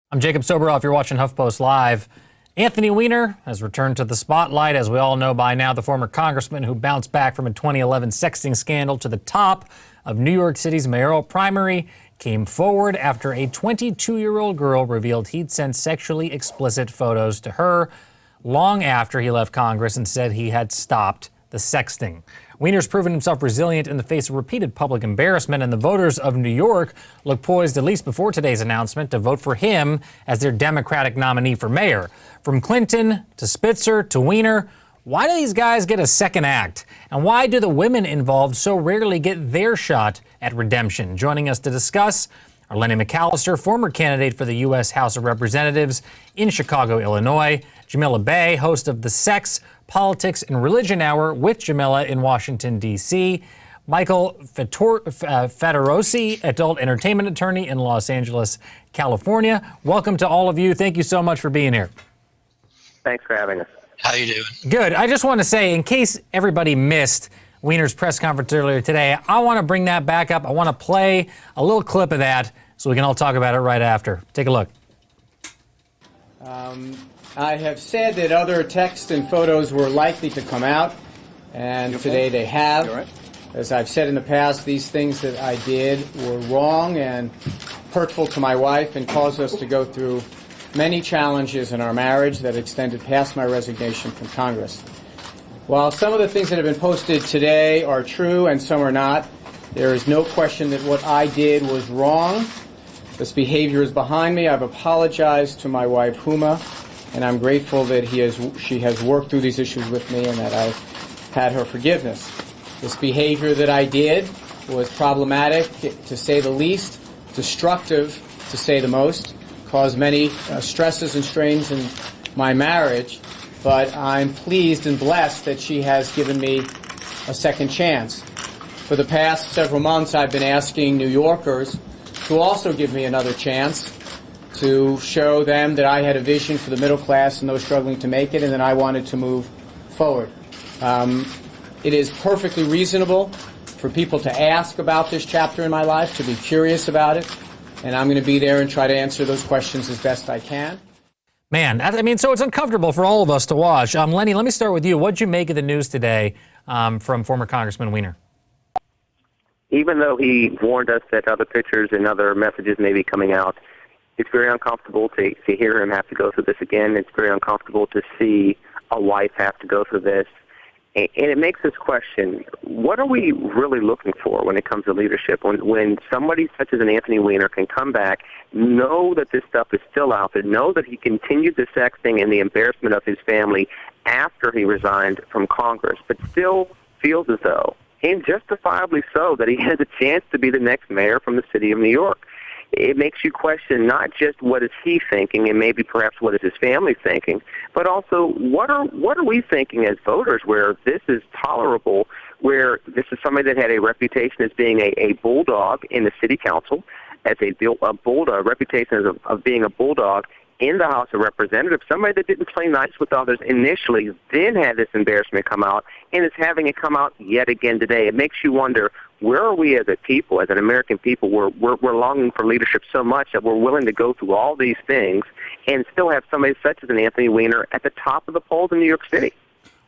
I'm Jacob Soboroff. You're watching HuffPost Live. Anthony Weiner has returned to the spotlight. As we all know by now, the former congressman who bounced back from a 2011 sexting scandal to the top of New York City's mayoral primary came forward after a 22-year-old girl revealed he'd sent sexually explicit photos to her long after he left Congress and said he had stopped the sexting. Weiner's proven himself resilient in the face of repeated public embarrassment, and the voters of New York look poised, at least before today's announcement, to vote for him as their Democratic nominee for mayor. From Clinton to Spitzer to Weiner, why do these guys get a second act? And why do the women involved so rarely get their shot at redemption? Joining us to discuss are Lenny McAllister, former candidate for the U.S. House of Representatives in Chicago, Illinois; Jamila Bey, host of the Sex, Politics, and Religion Hour with Jamila in Washington, D.C.; Michael Federosi, adult entertainment attorney in Los Angeles, California. Welcome to all of you. Thank you so much for being here. Thanks for having us. How you doing? Good. I just want to say, in case everybody missed Weiner's press conference earlier today, I want to bring that back up. I want to play a little clip of that so we can all talk about it right after. Take a look. I have said that other texts and photos were likely to come out, and today they have. Right. As I've said in the past, these things that I did were wrong and hurtful to my wife and caused us to go through many challenges in our marriage that extended past my resignation from Congress. While some of the things that have been posted today are true and some are not, there is no question that what I did was wrong. This behavior is behind me. I've apologized to my wife, Huma, and I'm grateful that she has worked through these issues with me and that I've had her forgiveness. This behavior that I did was problematic, to say the least, destructive, to say the most, caused many stresses and strains in my marriage, but I'm pleased and blessed that she has given me a second chance. For the past several months, I've been asking New Yorkers to also give me another chance, to show them that I had a vision for the middle class and those struggling to make it, and that I wanted to move forward. It is perfectly reasonable for people to ask about this chapter in my life, to be curious about it, and I'm going to be there and try to answer those questions as best I can. Man, so it's uncomfortable for all of us to watch. Lenny, let me start with you. What did you make of the news today from former Congressman Weiner? Even though he warned us that other pictures and other messages may be coming out, it's very uncomfortable to hear him have to go through this again. It's very uncomfortable to see a wife have to go through this. And it makes us question, what are we really looking for when it comes to leadership? When somebody such as an Anthony Weiner can come back, know that this stuff is still out there, know that he continued the sexting and the embarrassment of his family after he resigned from Congress, but still feels as though, and justifiably so, that he has a chance to be the next mayor from the city of New York. It makes you question not just what is he thinking and maybe perhaps what is his family thinking, but also what are we thinking as voters, where this is tolerable, where this is somebody that had a reputation as being a bulldog in the city council, as a bulldog, reputation of being a bulldog in the House of Representatives, somebody that didn't play nice with others initially, then had this embarrassment come out, and is having it come out yet again today. It makes you wonder, where are we as a people, as an American people? We're longing for leadership so much that we're willing to go through all these things and still have somebody such as an Anthony Weiner at the top of the polls in New York City.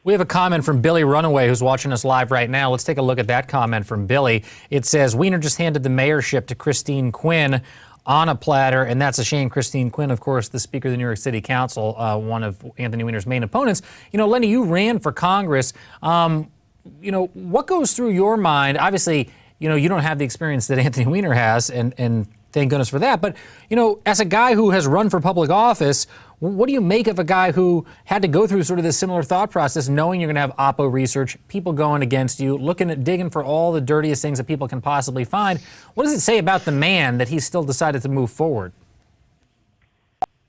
We have a comment from Billy Runaway, who's watching us live right now. Let's take a look at that comment from Billy. It says, Weiner just handed the mayorship to Christine Quinn on a platter, and that's a shame. Christine Quinn, of course, the Speaker of the New York City Council, one of Anthony Weiner's main opponents. Lenny, you ran for Congress. What goes through your mind? Obviously, you don't have the experience that Anthony Weiner has, and thank goodness for that. But, as a guy who has run for public office, what do you make of a guy who had to go through sort of this similar thought process, knowing you're going to have Oppo research, people going against you, digging for all the dirtiest things that people can possibly find? What does it say about the man that he still decided to move forward?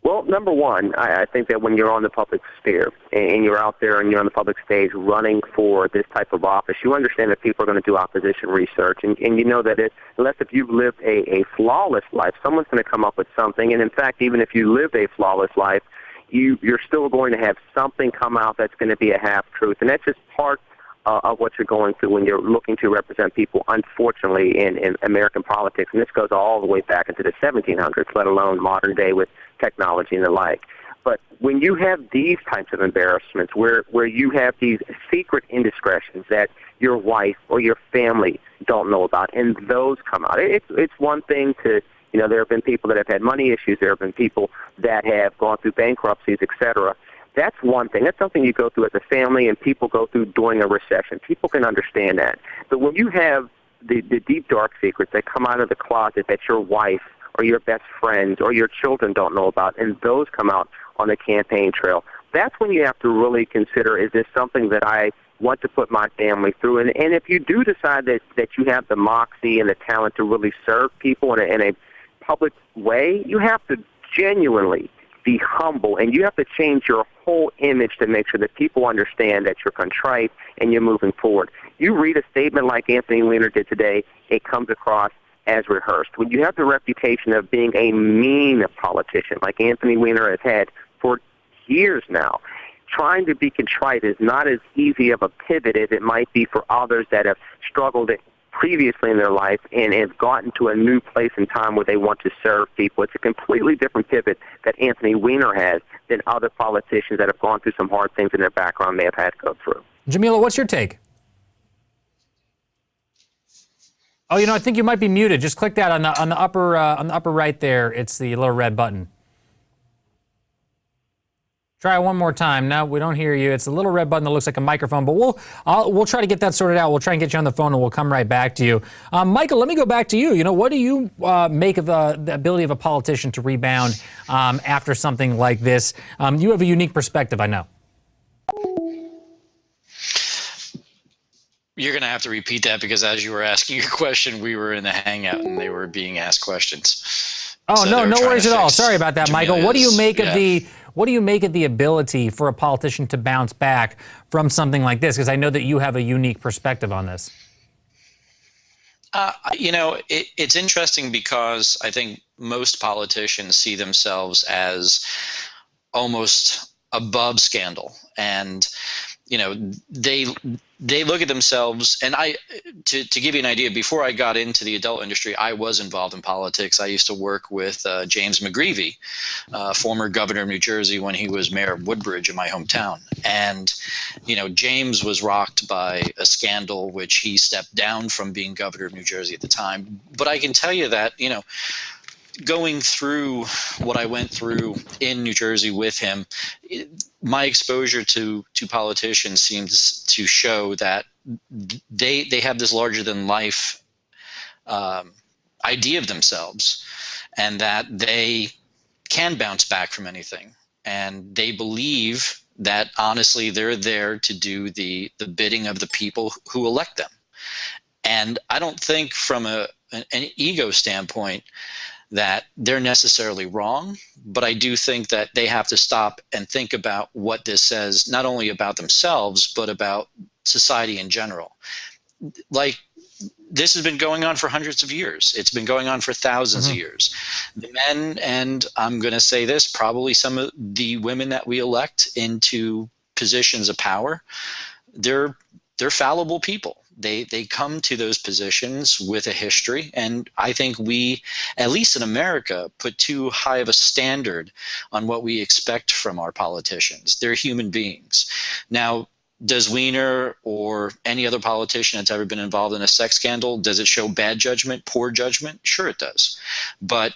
Well, number one, I think that when you're on the public sphere and you're out there and you're on the public stage running for this type of office, you understand that people are going to do opposition research. And you know that unless if you've lived a flawless life, someone's going to come up with something. And in fact, even if you lived a flawless life, you're still going to have something come out that's going to be a half-truth. And that's just part of what you're going through when you're looking to represent people, unfortunately, in American politics. And this goes all the way back into the 1700s, let alone modern day with technology and the like. But when you have these types of embarrassments where you have these secret indiscretions that your wife or your family don't know about, and those come out, it's one thing to, there have been people that have had money issues, there have been people that have gone through bankruptcies, etc. That's one thing. That's something you go through as a family and people go through during a recession. People can understand that. But when you have the deep, dark secrets that come out of the closet that your wife or your best friends or your children don't know about, and those come out on the campaign trail, that's when you have to really consider, is this something that I want to put my family through? And if you do decide that you have the moxie and the talent to really serve people in a public way, you have to genuinely be humble, and you have to change your whole image to make sure that people understand that you're contrite and you're moving forward. You read a statement like Anthony Weiner did today, it comes across as rehearsed. When you have the reputation of being a mean politician, like Anthony Weiner has had for years now, trying to be contrite is not as easy of a pivot as it might be for others that have struggled previously in their life and have gotten to a new place in time where they want to serve people. It's a completely different pivot that Anthony Weiner has than other politicians that have gone through some hard things in their background may have had to go through. Jamila, what's your take? Oh, I think you might be muted. Just click that on the upper right there. It's the little red button. Try it one more time. No, we don't hear you. It's a little red button that looks like a microphone, but we'll try to get that sorted out. We'll try and get you on the phone, and we'll come right back to you. Michael, let me go back to you. What do you make of the ability of a politician to rebound after something like this? You have a unique perspective, I know. You're going to have to repeat that because as you were asking your question, we were in the Hangout and they were being asked questions. Oh, so no worries at all. Sorry about that, Michael. What do you make of the ability for a politician to bounce back from something like this? Because I know that you have a unique perspective on this. It's interesting because I think most politicians see themselves as almost above scandal, and they look at themselves, and to give you an idea, before I got into the adult industry, I was involved in politics. I used to work with James McGreevey, former governor of New Jersey when he was mayor of Woodbridge in my hometown. And, James was rocked by a scandal, which he stepped down from being governor of New Jersey at the time. But I can tell you that, going through what I went through in New Jersey with him, my exposure to politicians seems to show that they have this larger than life idea of themselves, and that they can bounce back from anything. And they believe that honestly they're there to do the bidding of the people who elect them. And I don't think from an ego standpoint that they're necessarily wrong, but I do think that they have to stop and think about what this says, not only about themselves, but about society in general. Like, this has been going on for hundreds of years. It's been going on for thousands of years. The men, and I'm going to say this, probably some of the women that we elect into positions of power, they're fallible people. They come to those positions with a history, and I think we, at least in America, put too high of a standard on what we expect from our politicians. They're human beings. Now, does Weiner or any other politician that's ever been involved in a sex scandal, does it show bad judgment, poor judgment? Sure it does. But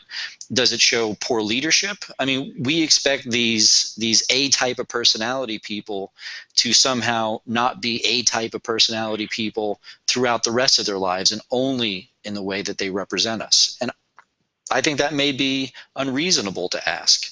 does it show poor leadership? I mean, we expect these A-type of personality people to somehow not be A-type of personality people throughout the rest of their lives, and only in the way that they represent us. And I think that may be unreasonable to ask.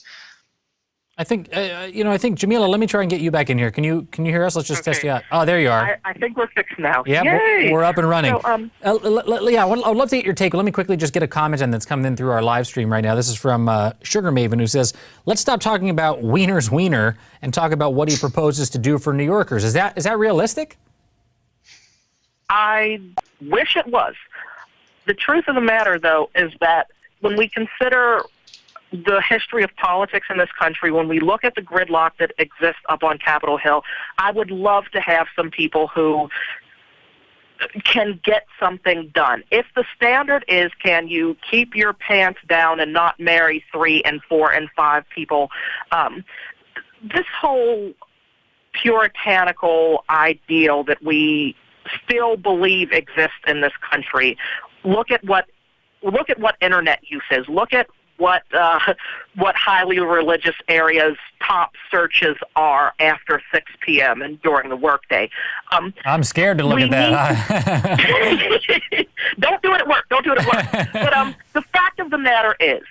I think, I think, Jamila, let me try and get you back in here. Can you hear us? Let's just test you out. Oh, there you are. I think we're fixed now. Yeah, we're up and running. So, I would love to get your take. Let me quickly just get a comment in that's coming in through our live stream right now. This is from Sugar Maven, who says, let's stop talking about Weiner's Weiner and talk about what he proposes to do for New Yorkers. Is that realistic? I wish it was. The truth of the matter, though, is that when we consider the history of politics in this country, when we look at the gridlock that exists up on Capitol Hill, I would love to have some people who can get something done. If the standard is, can you keep your pants down and not marry 3 and 4 and 5 people, this whole puritanical ideal that we still believe exists in this country. Look at what internet use is. Look at what highly religious areas' top searches are after 6 p.m. and during the workday. I'm scared to look at that. Don't do it at work. Don't do it at work. But the fact of the matter is,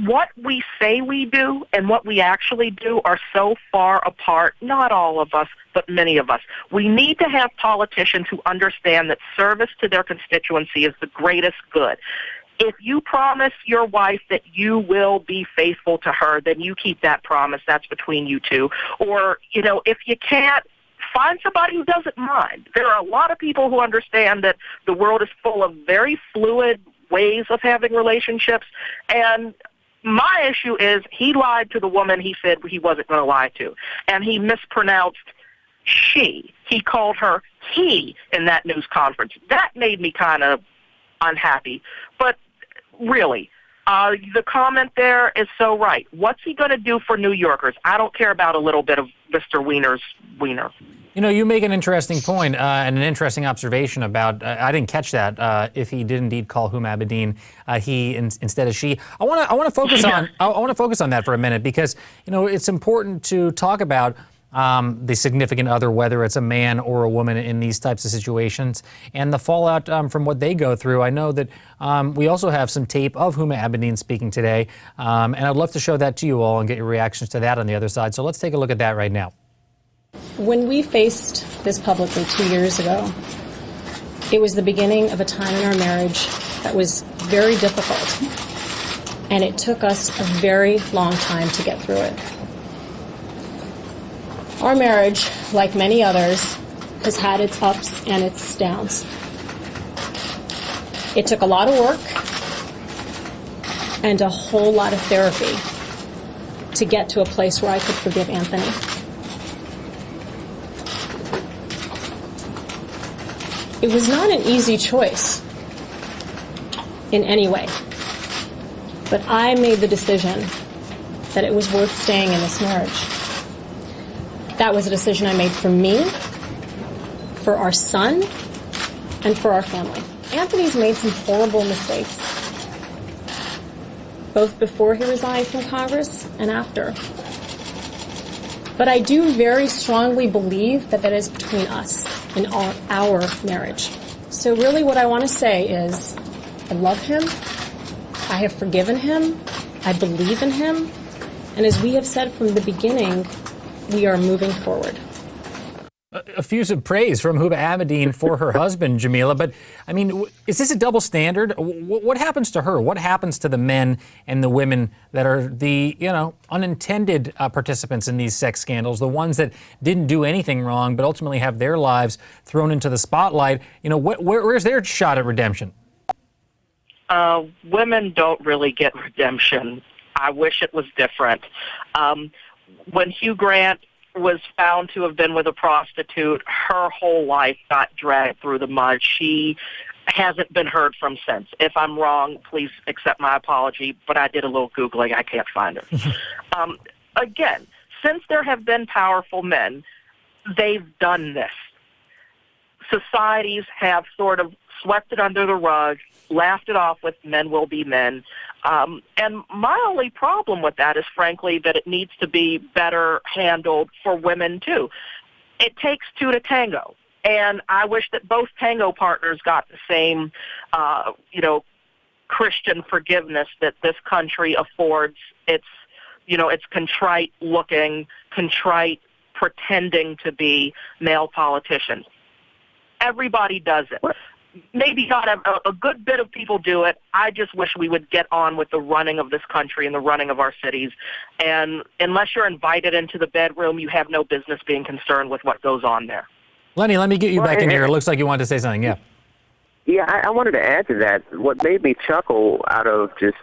what we say we do and what we actually do are so far apart, not all of us, but many of us. We need to have politicians who understand that service to their constituency is the greatest good. If you promise your wife that you will be faithful to her, then you keep that promise. That's between you two. Or, if you can't, find somebody who doesn't mind. There are a lot of people who understand that the world is full of very fluid ways of having relationships, and my issue is he lied to the woman he said he wasn't going to lie to, and he mispronounced she. He called her he in that news conference. That made me kind of unhappy. But really, the comment there is so right. What's he going to do for New Yorkers? I don't care about a little bit of Mr. Wiener's wiener. You make an interesting point and an interesting observation about, I didn't catch that, if he did indeed call Huma Abedin he instead of she. I want to focus on that for a minute, because, it's important to talk about the significant other, whether it's a man or a woman in these types of situations, and the fallout from what they go through. I know that we also have some tape of Huma Abedin speaking today, and I'd love to show that to you all and get your reactions to that on the other side. So let's take a look at that right now. When we faced this publicly 2 years ago, it was the beginning of a time in our marriage that was very difficult, and it took us a very long time to get through it. Our marriage, like many others, has had its ups and its downs. It took a lot of work and a whole lot of therapy to get to a place where I could forgive Anthony. It was not an easy choice in any way, but I made the decision that it was worth staying in this marriage. That was a decision I made for me, for our son, and for our family. Anthony's made some horrible mistakes, both before he resigned from Congress and after. But I do very strongly believe that is between us and our marriage. So really what I want to say is, I love him, I have forgiven him, I believe in him, and as we have said from the beginning, we are moving forward. Effusive praise from Huma Abedin for her husband, Jamila. But, I mean, is this a double standard? What happens to her? What happens to the men and the women that are the, unintended participants in these sex scandals, the ones that didn't do anything wrong but ultimately have their lives thrown into the spotlight? Where's their shot at redemption? Women don't really get redemption. I wish it was different. When Hugh Grant was found to have been with a prostitute, her whole life got dragged through the mud. She hasn't been heard from since. If I'm wrong, please accept my apology, but I did a little Googling. I can't find her. Again, since there have been powerful men, they've done this. Societies have sort of swept it under the rug, laughed it off with men will be men. And my only problem with that is, frankly, that it needs to be better handled for women, too. It takes two to tango. And I wish that both tango partners got the same, Christian forgiveness that this country affords its contrite-looking, contrite, pretending to be male politicians. Everybody does it. Maybe not a good bit of people do it. I just wish we would get on with the running of this country and the running of our cities. And unless you're invited into the bedroom, you have no business being concerned with what goes on there. Lenny, let me get you back in here. It looks like you wanted to say something. Yeah. Yeah, I wanted to add to that. What made me chuckle out of just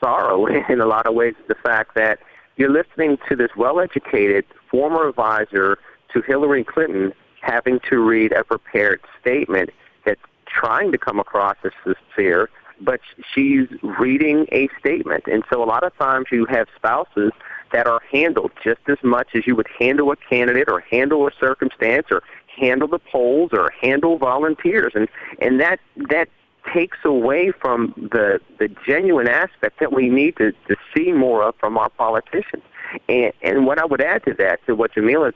sorrow in a lot of ways is the fact that you're listening to this well-educated former advisor to Hillary Clinton having to read a prepared statement that's trying to come across as sincere, but she's reading a statement. And so a lot of times you have spouses that are handled just as much as you would handle a candidate or handle a circumstance or handle the polls or handle volunteers. And that takes away from the genuine aspect that we need to see more of from our politicians. And what I would add to that, to what Jamila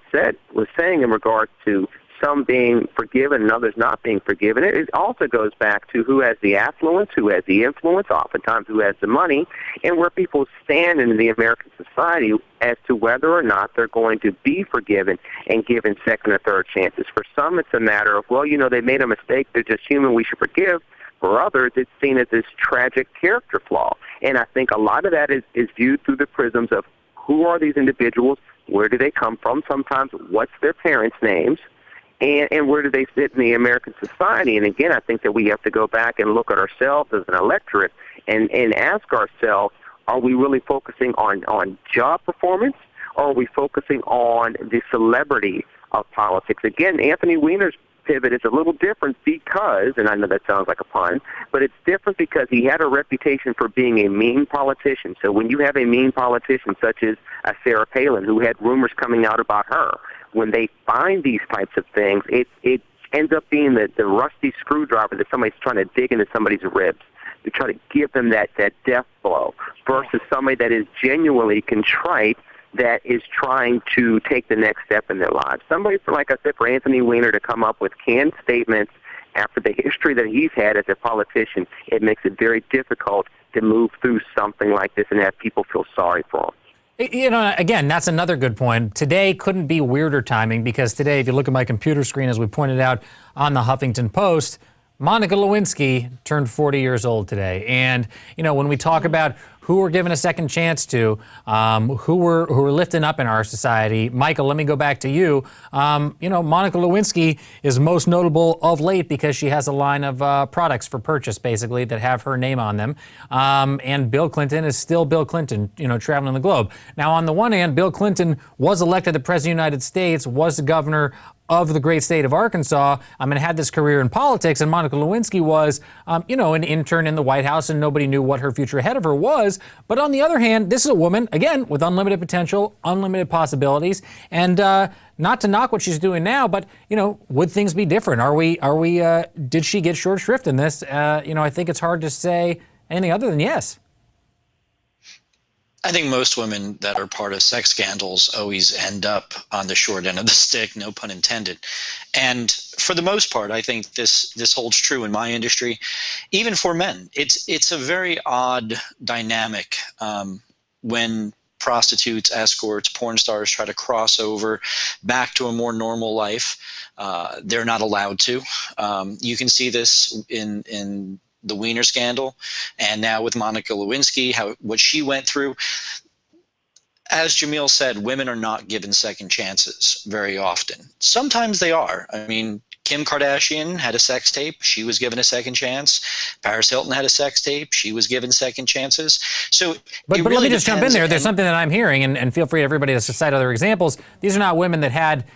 was saying in regards to some being forgiven and others not being forgiven, it also goes back to who has the affluence, who has the influence, oftentimes who has the money, and where people stand in the American society as to whether or not they're going to be forgiven and given second or third chances. For some, it's a matter of, well, they made a mistake, they're just human, we should forgive. For others, it's seen as this tragic character flaw. And I think a lot of that is viewed through the prisms of who are these individuals, where do they come from, sometimes what's their parents' names, and where do they fit in the American society. And again, I think that we have to go back and look at ourselves as an electorate and ask ourselves, are we really focusing on job performance, or are we focusing on the celebrity of politics? Again, Anthony Weiner's pivot is a little different because, and I know that sounds like a pun, but it's different because he had a reputation for being a mean politician. So when you have a mean politician such as Sarah Palin, who had rumors coming out about her, when they find these types of things, it ends up being the rusty screwdriver that somebody's trying to dig into somebody's ribs to try to give them that death blow, versus somebody that is genuinely contrite, that is trying to take the next step in their lives. Somebody, like I said, for Anthony Weiner to come up with canned statements after the history that he's had as a politician, it makes it very difficult to move through something like this and have people feel sorry for him. Again, that's another good point. Today couldn't be weirder timing, because today, if you look at my computer screen, as we pointed out on the Huffington Post, Monica Lewinsky turned 40 years old today. And, when we talk about who we're given a second chance to, who we're lifting up in our society, Michael, let me go back to you. Monica Lewinsky is most notable of late because she has a line of products for purchase, basically, that have her name on them. And Bill Clinton is still Bill Clinton, traveling the globe. Now, on the one hand, Bill Clinton was elected the President of the United States, was the governor of the great state of Arkansas, and had this career in politics, and Monica Lewinsky was, an intern in the White House, and nobody knew what her future ahead of her was. But on the other hand, this is a woman, again, with unlimited potential, unlimited possibilities, and not to knock what she's doing now, but, would things be different? Did she get short shrift in this? I think it's hard to say anything other than yes. I think most women that are part of sex scandals always end up on the short end of the stick, no pun intended. And for the most part, I think this holds true in my industry, even for men. It's a very odd dynamic when prostitutes, escorts, porn stars try to cross over back to a more normal life. They're not allowed to. You can see this in the Weiner scandal, and now with Monica Lewinsky, what she went through. As Jamil said, women are not given second chances very often. Sometimes they are. Kim Kardashian had a sex tape. She was given a second chance. Paris Hilton had a sex tape. She was given second chances. But let me just jump in there. There's something that I'm hearing, and feel free, everybody, to cite other examples. These are not women that had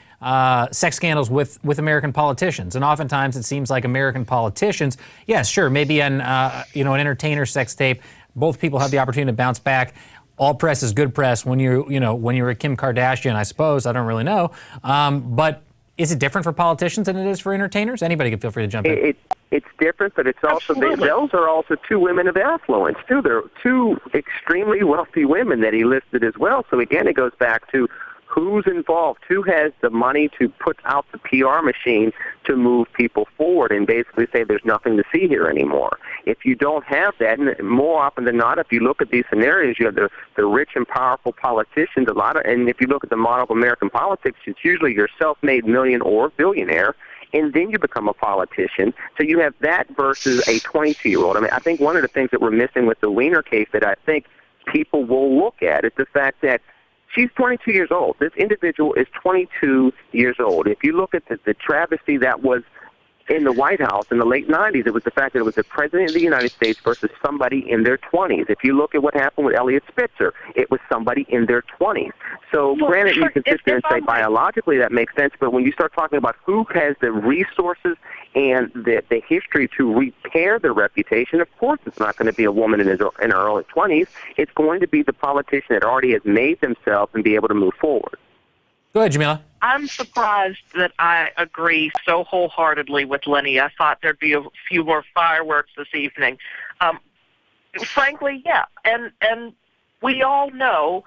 sex scandals with American politicians, and oftentimes it seems like American politicians, yes, sure, maybe an entertainer sex tape, both people have the opportunity to bounce back. All press is good press when you're a Kim Kardashian, I suppose. I don't really know, but is it different for politicians than it is for entertainers? Anybody can feel free to jump in. It's different, but it's also those are also two women of affluence too. They're two extremely wealthy women that he listed as well. So again, it goes back to who's involved, who has the money to put out the PR machine to move people forward and basically say there's nothing to see here anymore. If you don't have that, and more often than not, if you look at these scenarios, you have the rich and powerful politicians, and if you look at the model of American politics, it's usually you're self-made million or billionaire, and then you become a politician. So you have that versus a 22-year-old. I think one of the things that we're missing with the Weiner case that I think people will look at is the fact that she's 22 years old. This individual is 22 years old. If you look at the travesty that was in the White House in the late 90s. It was the fact that it was the president of the United States versus somebody in their 20s. If you look at what happened with Eliot Spitzer, it was somebody in their 20s. So granted, you can sit there and say biologically that makes sense, but when you start talking about who has the resources and the history to repair their reputation, of course it's not going to be a woman in her early 20s. It's going to be the politician that already has made themselves and be able to move forward. Go ahead, Jamila. I'm surprised that I agree so wholeheartedly with Lenny. I thought there'd be a few more fireworks this evening. Frankly, yeah. And we all know,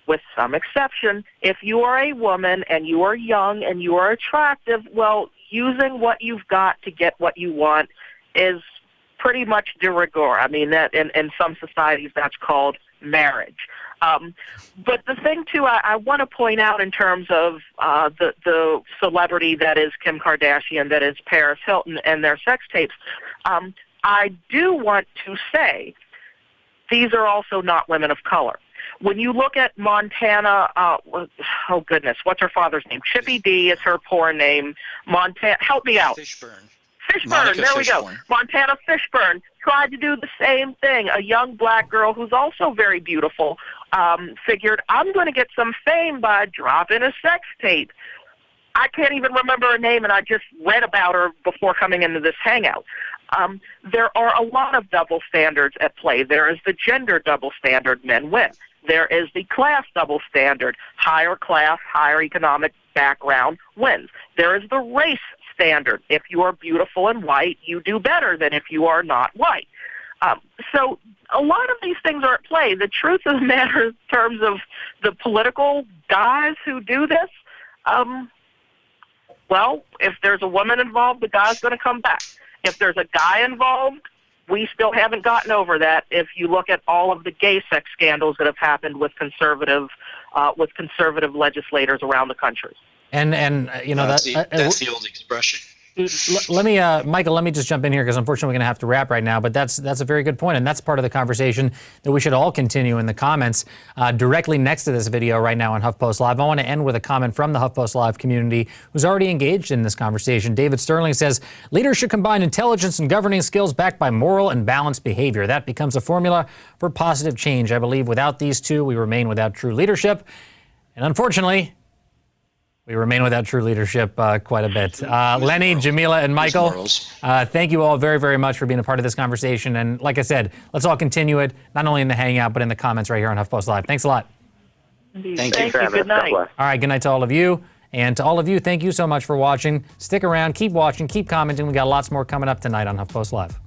with some exception, if you are a woman and you are young and you are attractive, well, using what you've got to get what you want is pretty much de rigueur. I mean, that in some societies that's called marriage. But the thing, too, I want to point out in terms of the celebrity that is Kim Kardashian, that is Paris Hilton, and their sex tapes, I do want to say these are also not women of color. When you look at Montana, oh goodness, what's her father's name? Chippy D is her porn name. Montana, help me out. Fishburne. Fishburne, there we go. Montana Fishburne tried to do the same thing. A young black girl who's also very beautiful figured, I'm going to get some fame by dropping a sex tape. I can't even remember her name, and I just read about her before coming into this hangout. There are a lot of double standards at play. There is the gender double standard, men win. There is the class double standard, higher class, higher economic background wins. There is the race standard. If you are beautiful and white, you do better than if you are not white. So a lot of these things are at play. The truth of the matter in terms of the political guys who do this, well, if there's a woman involved, the guy's going to come back. If there's a guy involved, we still haven't gotten over that. If you look at all of the gay sex scandals that have happened with conservative legislators around the country. And you know, that's the old expression. Let me, Michael, let me just jump in here because unfortunately we're going to have to wrap right now, but that's a very good point, and that's part of the conversation that we should all continue in the comments directly next to this video right now on HuffPost Live. I want to end with a comment from the HuffPost Live community who's already engaged in this conversation. David Sterling says, leaders should combine intelligence and governing skills backed by moral and balanced behavior. That becomes a formula for positive change. I believe without these two, we remain without true leadership, and unfortunately, we remain without true leadership quite a bit. Lenny, Jamila, and Michael, thank you all very, very much for being a part of this conversation. And like I said, let's all continue it, not only in the Hangout, but in the comments right here on HuffPost Live. Thanks a lot. Thank you. Good night. All right, good night to all of you. And to all of you, thank you so much for watching. Stick around, keep watching, keep commenting. We got lots more coming up tonight on HuffPost Live.